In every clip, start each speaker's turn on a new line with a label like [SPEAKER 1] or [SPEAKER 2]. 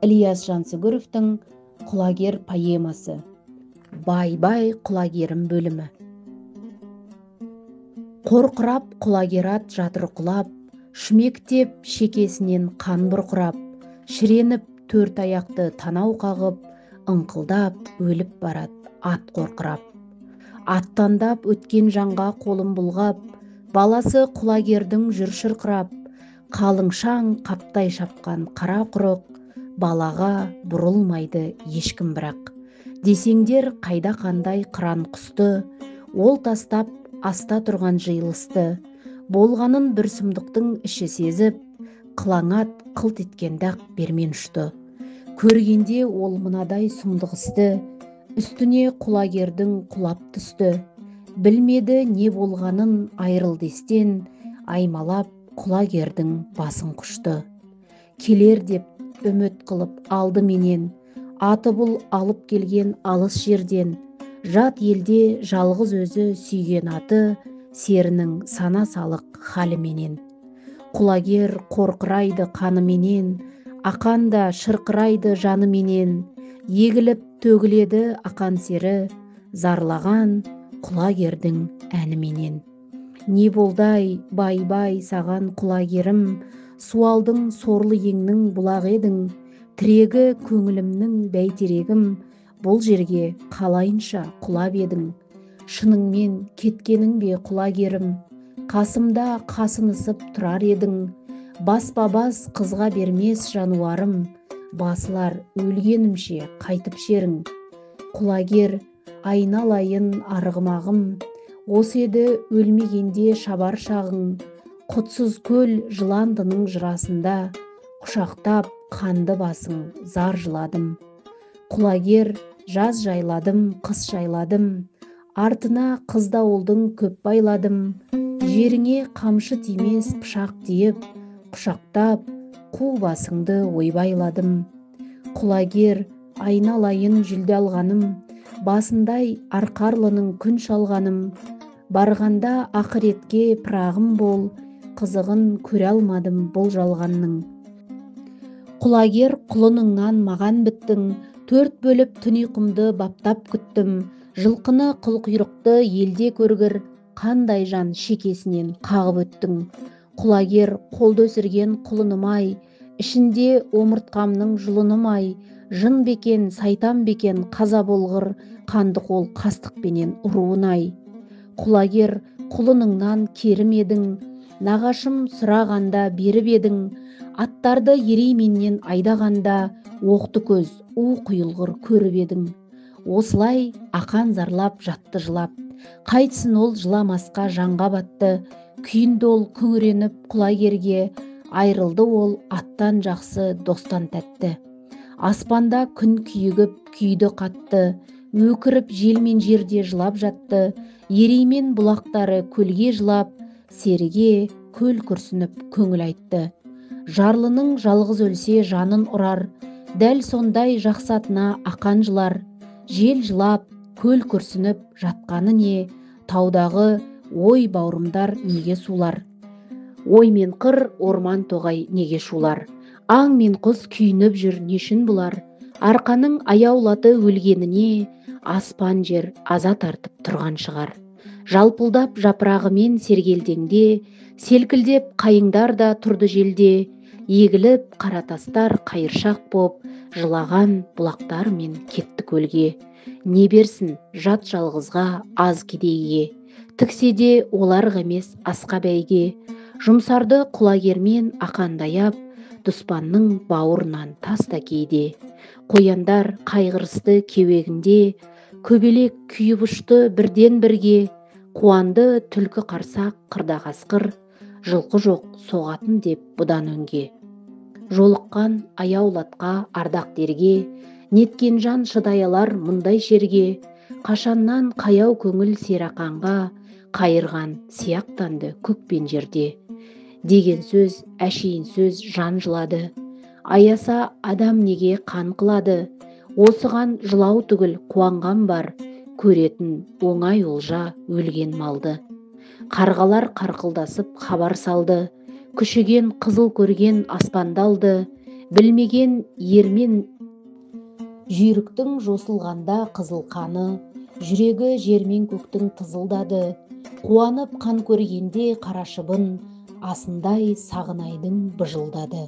[SPEAKER 1] Ілияс Жансүгіровтің «Құлагер» поэмасы. Бай-бай құлагерім бөлімі. Қорқырап құлагер ат жатыр құлап, шүмектеп шекесінен қан бұрқырап, шіреніп төрт аяқты танау қағып, ыңқылдап өліп барат ат қорқырап. Аттандап өткен жанға қолым бұлғап, баласы құлагердің жүр шырқырап, қалың шаң қаптай шапқан қара құрық, балаға бұрылмайды ешкім бірақ. Десеңдер қайда қандай қыран құсты, ол тастап аста тұрған жиылысты, болғанын бір сұмдықтың іші сезіп, қылаңат қылт еткенді ақ бермен ұшты. Көргенде ол мынадай сұмдық істі, үстіне құлагердің құлап түсті. Білмеді не болғанын айрыл дестен, аймалап құлагердің басын құшты. Келер деп үміт қылып алды менен, аты бұл алып келген алыс жерден, жат елде жалғыз өзі сүйген аты, серінің сана салық халіменен. Құлагер қорқырайды қаныменен, ақанда шырқырайды жаныменен, егіліп төгіледі ақан сері, зарлаған құлагердің әніменен. Не болдай бай-бай саған құлагерім, суалдың сорлы еңнің бұлақ едің, тірегі көңілімнің бәйтерегім, бұл жерге қалайынша құлап едің. Шыныңмен кеткенің бе құлагерім, қасымда қасынысып тұрар едің, баспа-бас қызға бермес жануарым, басылар өлгенімше қайтып шерің. Құлагер айналайын арғымағым, осы еді өлмегенде шабар шағың, құтсыз көл жыландының жырасында, құшақтап қанды басың зар жыладым. Құлагер жаз жайладым, қыс жайладым, артына қыздауылдың көп байладым, жеріңе қамшы тимес пышақ тиіп, құшақтап қу басыңды ойбайладым. Құлагер айналайын жүлде алғаным, басындай арқарлының күн шалғаным, барғанда ақыретке пырағым бол, қызығын көре алмадым бұл жалғанның. Құлагер құлыныңнан маған біттің, төрт бөліп түн ұйқымды баптап күттім, жылқыны қылқұйрықты елде көргір, қандай жан шекесінен қағып өттің. Құлагер қолды өсірген құлыным-ай, ішінде омыртқамның жұлыным-ай, жын бекен, сайтан бекен қаза болғыр, қанды қол қастықпенен ұруын-ай. Құлагер құлыныңнан керім едің, нағашым сұрағанда беріп едің, аттарды ерейменнен айдағанда, оқты көз у құйылғыр көріп едің. Осылай ақан зарлап жатты жылап, қайтсын ол жыламасқа жанға батты, күйінді ол күңіреніп құлагерге, айрылды ол аттан жақсы достан тәтті. Аспанда күн күйігіп күйді қатты, өкіріп желмен жерде жылап жатты, ереймен бұлақтары көлге жылап, серіге көл күрсініп көңіл айтты. Жарлының жалғыз өлсе жанын ұрар, дәл сондай жақсатына ақан жылар, жел жылап көл күрсініп жатқаны не, таудағы ой бауырымдар неге сулар. Ой мен қыр орман тоғай неге шулар, аң мен құс күйініп жүр нешін бұлар, арқаның аяулаты өлгеніне, аспан жер аза тартып тұрған шығар. Жалпылдап жапырағымен сергелдеңде, селкілдеп қайыңдар да тұрды желде, егіліп қара тастар қайыршақ боп, жылаған бұлақтармен кетті көлге. Не берсін жат жалғызға аз кедейге, тікседе олар емес асқа бәйге, жұмсарды құлагермен ақандаяп, дұспанның бауырынан таста кейде. Қояндар қайғырысты кеуегінде, көбелек күйіп ұшты бірден бірге, қуанды түлкі қарсақ қырда қасқыр, жылқы жоқ соғатын деп бұдан өнге. Жолыққан аяулатқа ардақ дерге, неткен жан шыдай алар мұндай шерге, қашаннан қаяу көңіл серақанға, қайырған сияқтанды көк пен жерде. Деген сөз әшейін сөз жан жылады, аяса адам неге қан қылады, осыған жылау түгіл қуанған бар, көретін оңай олжа өлген малды. Қарғалар қарқылдасып хабар салды, күшіген қызыл көрген аспандалды, Білмеген ермен жүйріктің жосылғанда қызыл қаны, жүрегі жермен көктің тызылдады. Қуанып қан көргенде қарашыбын, асындай сағынайдың быжылдады.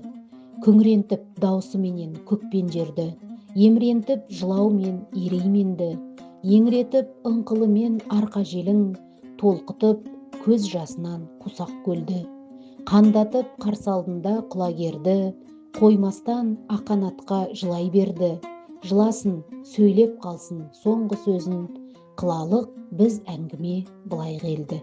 [SPEAKER 1] Күңрентіп даусыменен көк пен жерді, емрентіп жылаумен ерейменді, еңретіп ыңқылымен арқа желің, толқытып көз жасынан қусақ көлді. Қандатып қарсы алдында құлагерді, қоймастан ақанатқа жылай берді. Жыласын, сөйлеп қалсын соңғы сөзін, қылалық біз әңгіме былай келді.